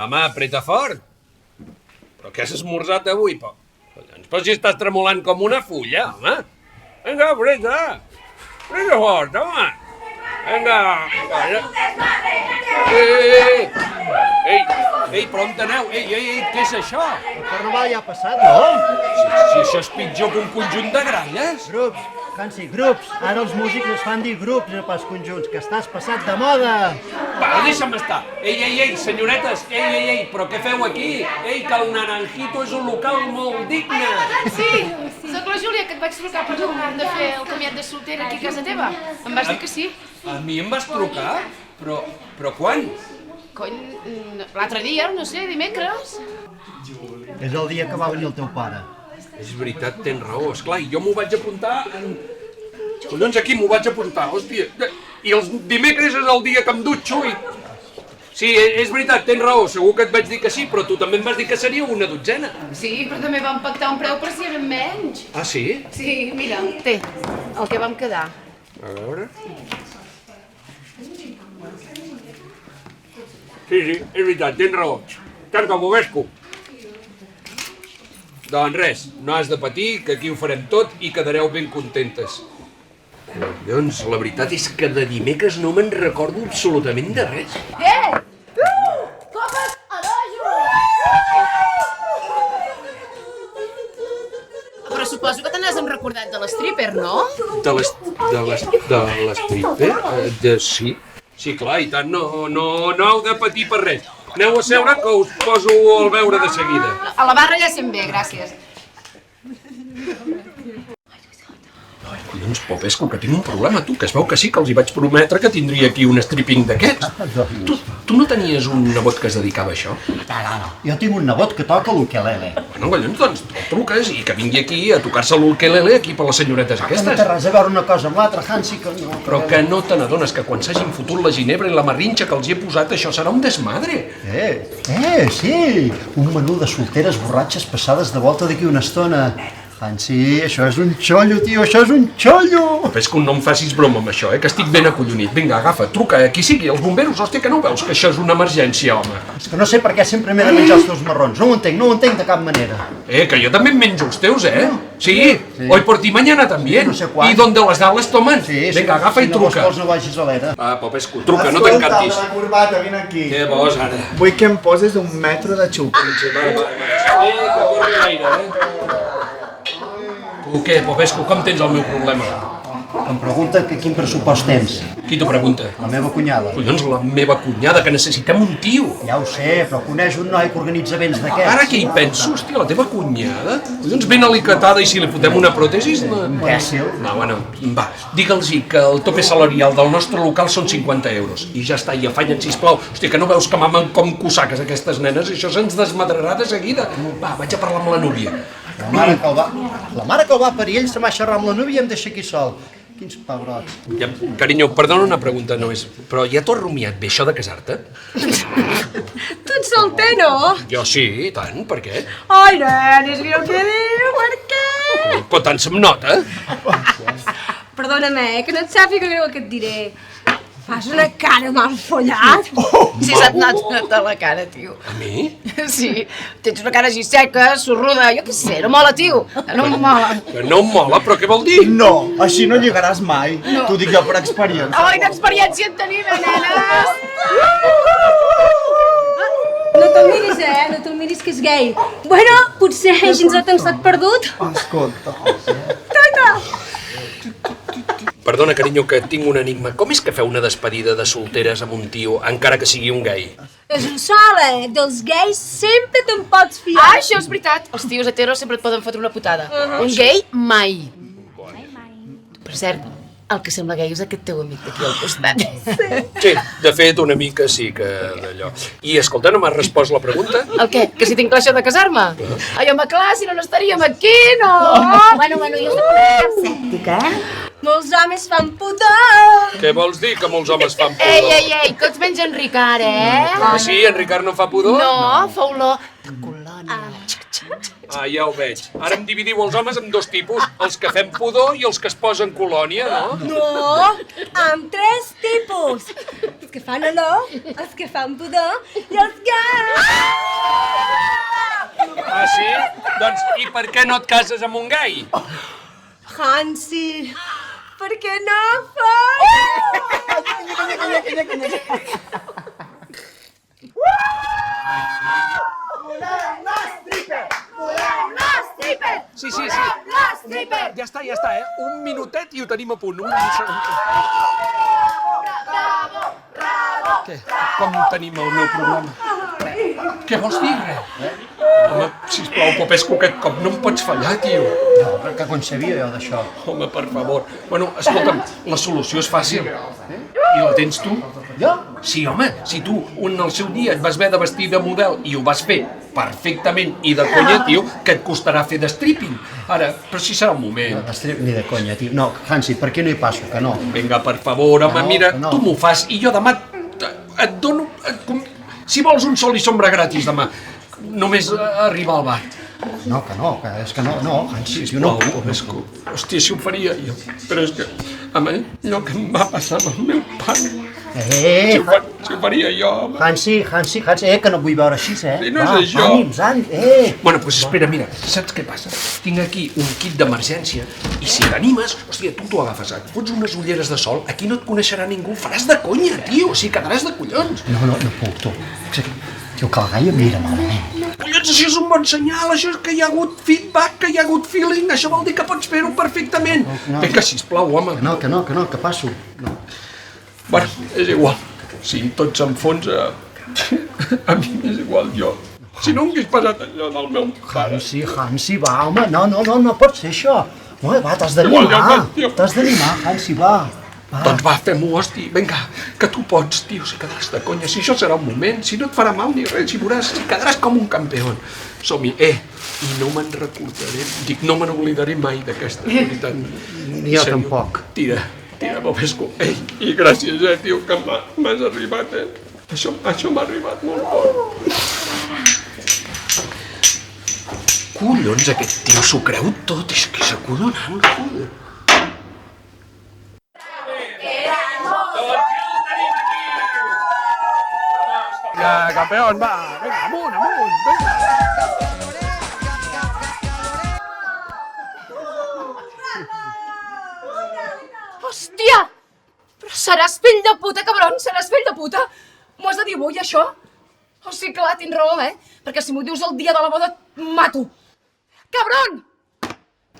Home, apreta fort. Però què has esmorzat avui? Però si estàs tremolant com una fulla, home. Vinga, apreta. Apreta fort, home. Vinga. Ei, però on aneu? Ei, què és això? El carnaval ja ha passat, no? Si això és pitjor que un conjunt de gralles. Grups, Hansi, grups. Ara els músics es fan dir grups, no pas conjunts, que estàs passat de moda. Va, deixa'm estar. Ei, senyoretes, ei, però què feu aquí? Ei, que el Naranjito és un local molt digne. Sí, sóc la Júlia, que et vaig trucar per tornar de fer el comiat de soltera aquí a casa teva. Em vas dir que sí. A mi em vas trucar? Però quan? Cony, l'altre dia, no sé, dimecres. És el dia que va venir el teu pare. És veritat, tens raó, esclar, i jo m'ho vaig apuntar en... Collons, aquí m'ho vaig apuntar, hòstia. I els dimecres és el dia que em dutxo i... Sí, és veritat, tens raó, segur que et vaig dir que sí, però tu també em vas dir que seria una dotzena. Sí, però també vam pactar un preu per si eren menys. Ah, sí? Sí, mira, té, el que vam quedar. A veure... Sí, és veritat, tens raó. Tant com ho vesco. Doncs res, no has de patir, que aquí ho farem tot i quedareu ben contentes. Doncs la veritat és que de dimecres no me'n recordo absolutament de res. Copes a dojo! Però suposo que te n'has recordat de l'stripper, no? De l'stripper? Sí. Sí, clar, i tant, no heu de patir per res. Aneu a seure que us poso el beure de seguida. A la barra ja sent bé, gràcies. Collons, Popesco, que tinc un problema, tu, que es veu que sí, que els hi vaig prometre que tindria aquí un stripping d'aquests. Tu no tenies un nebot que es dedicava a això? No. Jo tinc un nebot que toca l'ukelele. Bueno, collons, doncs el truques i que vingui aquí a tocar-se l'ukelele aquí per les senyoretes No aquestes. té res a veure una cosa amb l'altra, Hansi, que no... Però que no te n'adones que quan s'hagin fotut la ginebra i la marrinxa que els hi he posat, això serà un desmadre. Sí! Un menú de solteres borratxes passades de volta d'aquí una estona. Hansi, això és un xollo, tio, això és un xollo! Popesco, no em facis broma amb això, que estic ben acollonit. Vinga, agafa, truca, qui sigui, els bomberos, hòstia, que no veus que això és una emergència, home. És que no sé per què sempre m'he de menjar els teus marrons. No ho entenc de cap manera. Que jo també em menjo els teus, Sí. Hoy por ti, mañana también. No sé quan. I donde les dales toman. Sí, Vinga, agafa i si no vols truca. vols no vagis a l'era. Va, Popesco, truca, no t'encantis. Escolta, la corbata, vine aquí. Què vols, ara? Vull que em poses un metro de xup. Va. Que corri l'aire, Tu què, Popesco, com tens el meu problema? Em pregunta que quin pressupost tens. Qui t'ho pregunta? La meva cunyada. Collons, la meva cunyada, que necessitem un tio. Ja ho sé, però coneix un noi que organitza events d'aquests. Ara què hi penso? Hòstia, la teva cunyada? Collons, ben alicatada i si li fotem una pròtesis? Imbècil. No, bueno, va, digue'ls que el tope salarial del nostre local són 50 euros. I ja està, i afanya't, sisplau. Hòstia, que no veus que mamen com cosaques aquestes nenes? Això se'ns desmadrarà de seguida. Va, vaig a parlar amb la núvia. La mare que el va parir, ell se m'ha xerrat amb la núvia i em deixa aquí sol. Quins pebrots. Ja, carinyo, perdona una pregunta només, però ja t'ho has rumiat bé, això de casar-te? Tu ets solter, no? Jo sí, i tant, per què? Ai, nen, és greu que diu, per què? Però tant se'm nota. Perdona'm, que no et sàpiga greu el que et diré. Fas una cara mal follat. Si se't nota la cara, tio. A mi? Sí, tens una cara així seca, sorruda, jo què sé, no mola, tio. No em mola. Que no em mola, però què vol dir? No, així no lligaràs mai. T'ho dic jo per experiència. Ai, d'experiència en tenim, nenes! No te'l miris, no te'l miris que és gay. Bueno, potser així ens ha estat perdut. Escolta. Tata! Perdona, carinyo, que tinc un enigma. Com és que feu una despedida de solteres amb un tio, encara que sigui un gai? És un sol, dels gais sempre te'n pots fiar. Ah, això és veritat. Els tios heteros sempre et poden fotre una putada. Un gay, mai. Per cert, el que sembla gay és aquest teu amic d'aquí al costat. Sí, de fet, una mica sí que d'allò. I, escolta, no m'has respost la pregunta? El què? Que si tinc clar això de casar-me? Ai, home, clar, si no estaríem aquí, no? Bueno, jo soc una escèptica, Molts homes fan pudor. Què vols dir, que molts homes fan pudor? Ei, que ets menys en Ricard, Ah, sí? En Ricard no fa pudor? No, fa olor de colònia. Ah, ja ho veig. Ara em dividiu els homes en dos tipus, els que fem pudor i els que es posen colònia, no? No, amb 3 tipus. Els que fan olor, els que fan pudor i els que... Ah, sí? Doncs, i per què no et cases amb un gai? Hansi, per què no fas? Sí. Ja està, Un minutet i ho tenim a punt. Què? Com tenim el meu problema? Què vols dir, res? Home, sisplau, Popescu, aquest cop no em pots fallar, tio. No, però que quan sabia jo d'això? Home, per favor. Bueno, escolta'm, la solució és fàcil. I la tens tu? Jo? Sí, home, si tu en el seu dia et vas haver de vestir de model i ho vas fer perfectament i de conya, tio, que et costarà fer de stripping. Ara, però si serà un moment. Ni de conya, tio. No, Hansi, per què no hi passo, que no? Vinga, per favor, home, No, mira, no. tu m'ho fas i jo demà et dono... Si vols un sol i sombra gratis demà, només arribar al bar. No, que és que no, Hansi, tio, no. Popescu. Hòstia, si ho faria jo. Però és que, home, allò que em va passar amb el meu pare... Si ho faria jo, home. Hansi, que no et vull veure així, eh? Sí, no és això. Ànims, Bueno, doncs espera, mira, saps què passa? Tinc aquí un kit d'emergència i si t'animes, hòstia, tu t'ho agafes, et fots unes ulleres de sol, aquí no et coneixerà ningú, faràs de conya, tio, o sigui, quedaràs de collons. No puc, tu. Tio, que la Gaia em mira malament. Collons, això és un bon senyal, això és que hi ha hagut feedback, que hi ha hagut feeling, això vol dir que pots fer-ho perfectament. No. Vinga, sisplau, home. Que passo. No. Bueno, és igual. Si tots s'enfonsa, a mi m'és igual jo. Si no hagués passat allò del meu pare... Hansi, va, home, no pot ser això. Home, va, t'has d'animar, Hansi, va. Doncs va, fem-ho, hosti, vinga, que tu pots, tio, si quedaràs de conya, si això serà un moment, si no et farà mal ni res, si veuràs, si quedaràs com un campió. Som-hi, i no me'n recordaré, no me n'oblidaré mai d'aquesta veritat. Jo tampoc. Tira, Popescu, i gràcies, tio, que m'has arribat, Això m'ha arribat molt fort. Collons, aquest tio s'ho creu tot, és que és acudonant, joder. Campeón, va, venga, amunt, venga. Hòstia! Però seràs fill de puta, cabron, seràs fill de puta. M'ho has de dir avui, això? Oh, sí, clar, tens raó, Perquè si m'ho dius el dia de la boda, et mato. Cabron!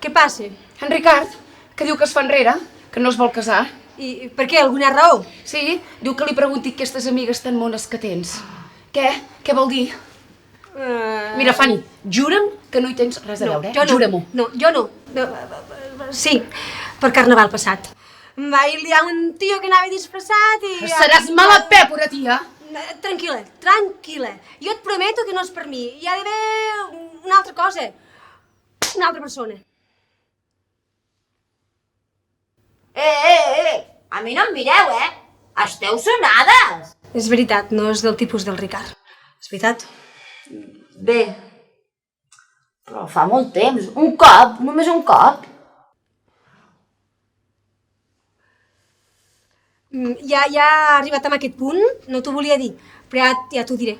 Què passa? En Ricard, que diu que es fa enrere, que no es vol casar. I per què? Alguna raó? Sí, diu que li pregunti aquestes amigues tan mones que tens. Què? Què vol dir? Mira, Fanny, jura'm que no hi tens res a veure, Jura-m'ho. No, jo no. Sí, per carnaval passat. Em va liar un tio que anava disfressat i... Seràs mala pèpora, tia. Tranquil·la. Jo et prometo que no és per mi. Hi ha d'haver una altra cosa. Una altra persona. A mi no em mireu, Esteu sonades! És veritat, no és del tipus del Ricard. És veritat. Bé, però fa molt temps. Un cop, només un cop. Ja ha arribat a aquest punt, no t'ho volia dir, però ja t'ho diré.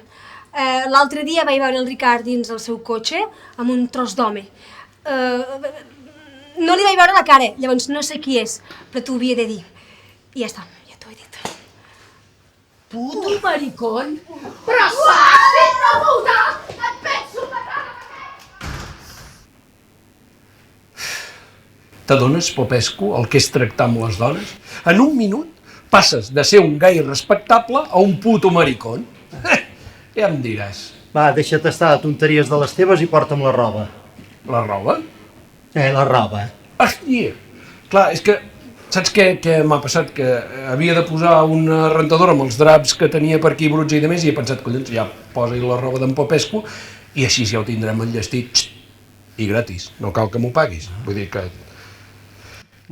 L'altre dia vaig veure el Ricard dins el seu cotxe amb un tros d'home. No li vaig veure la cara, llavors no sé qui és, però t'ho havia de dir. I ja està, ja t'ho he dit. Puto maricón! Però saps, fill de puta! Et penso matar! T'adones, Popescu, el que és tractar amb les dones? En un minut passes de ser un gai respectable a un puto maricón. Ja em diràs. Va, deixa't estar de tonteries de les teves i porta'm la roba. La roba? La roba. Hòstia! Clar, és que saps què m'ha passat? Que havia de posar una rentadora amb els draps que tenia per aquí bruts i de més i he pensat, collons, ja posa-hi la roba d'en Popescu i així ja ho tindrem enllestit i gratis, no cal que m'ho paguis. Vull dir que...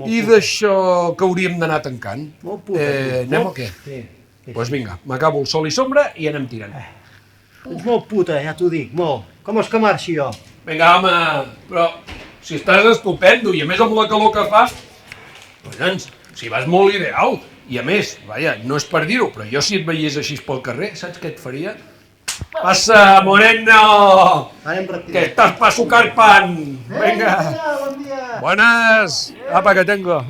I d'això que hauríem d'anar tancant. Anem o què? Sí. Doncs vinga, m'acabo el sol i sombra i anem tirant. Ets molt puta, ja t'ho dic, molt. Com és que marxi jo? Vinga, home, però si estàs estupendo i a més amb la calor que fa, collons, si vas molt ideal. I a més, vaja, no és per dir-ho, però jo si et veiés així pel carrer, saps què et faria? Passa, moreno! Anem Que retirat. estás pa sucar pan! Venga! Bon dia! Buenas! Apa, que tengo.